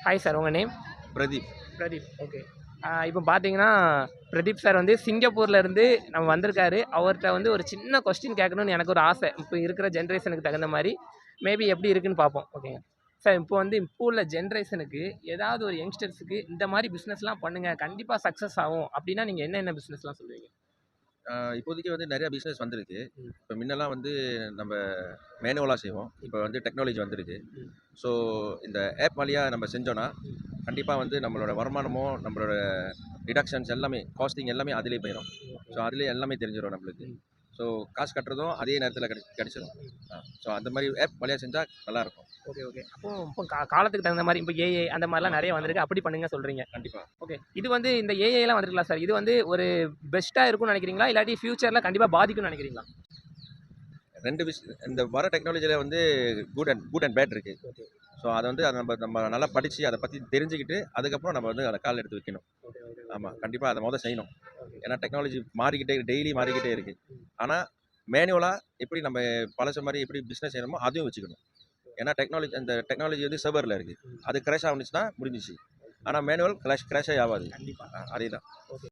Hi sir, உங்கள் name? Pradeep. Pradeep. Okay. இப்போ பார்த்தீங்கன்னா, பிரதீப் சார் வந்து சிங்கப்பூர்லேருந்து நம்ம வந்திருக்காரு. அவர்ட்ட வந்து ஒரு சின்ன கொஸ்டின் கேட்கணும்னு எனக்கு ஒரு ஆசை. இப்போ இருக்கிற ஜென்ரேஷனுக்கு தகுந்த மாதிரி மேபி எப்படி இருக்குன்னு பார்ப்போம். ஓகேங்க சார். இப்போ உள்ள ஜென்ரேஷனுக்கு ஏதாவது ஒரு யங்ஸ்டர்ஸுக்கு இந்த மாதிரி பிஸ்னஸ்லாம் பண்ணுங்க, கண்டிப்பாக சக்ஸஸ் ஆகும் அப்படின்னா நீங்கள் என்ன பிஸ்னஸ்லாம் சொல்லுவீங்க? இப்போதைக்கு வந்து நிறைய பிஸ்னஸ் வந்திருக்கு. இப்போ முன்னெல்லாம் வந்து நம்ம மேனுவலாக செய்வோம். இப்போ வந்து டெக்னாலஜி வந்திருக்கு. ஸோ இந்த ஆப் வழியாக நம்ம செஞ்சோன்னா கண்டிப்பாக வந்து நம்மளோட வருமானமும் நம்மளோட டிடக்ஷன்ஸ் எல்லாமே காஸ்டிங் எல்லாமே அதிலே போயிடும். ஸோ அதிலே எல்லாமே தெரிஞ்சிடும் நம்மளுக்கு. ஸோ காசு கட்டுறதும் அதே நேரத்தில் கிடச்சிடும். ஸோ அந்த மாதிரி ஆப் வழியாக செஞ்சால் நல்லாயிருக்கும். Okay okay. இப்போ காலத்துக்கு தகுந்த மாதிரி இப்போ ஏஐ அந்த மாதிரிலாம் நிறைய வந்திருக்கு. அப்படி பண்ணுங்க சொல்கிறீங்க? கண்டிப்பாக. ஓகே. இது வந்து இந்த ஏஐலாம் வந்திருக்கலாம் சார். இது வந்து ஒரு பெஸ்ட்டாக இருக்கும்னு நினைக்கிறீங்களா, இல்லாட்டி ஃபியூச்சரில் கண்டிப்பாக பாதிக்கும்னு நினைக்கிறீங்களா? இந்த வர டெக்னாலஜியில் வந்து குட் அண்ட் பேட் இருக்குது. ஸோ அதை வந்து நம்ம நல்லா படித்து அதை பற்றி தெரிஞ்சுக்கிட்டு அதுக்கப்புறம் நம்ம வந்து அதை கால் எடுத்து வைக்கணும். ஆமாம், கண்டிப்பாக அதை செய்யணும். ஏன்னா டெக்னாலஜி டெய்லி மாறிக்கிட்டே இருக்குது. ஆனால் மேனுவலாக எப்படி நம்ம பழச மாதிரி எப்படி பிஸ்னஸ் செய்யணுமோ அதையும் வச்சுக்கணும். ஏன்னா டெக்னாலஜி வந்து சர்வரில் இருக்குது. அது கிராஷ் ஆகுனுச்சுன்னா முடிஞ்சிச்சு. ஆனால் மேனுவல் கிராஷே ஆகாது. கண்டிப்பாக அதே தான். ஓகே.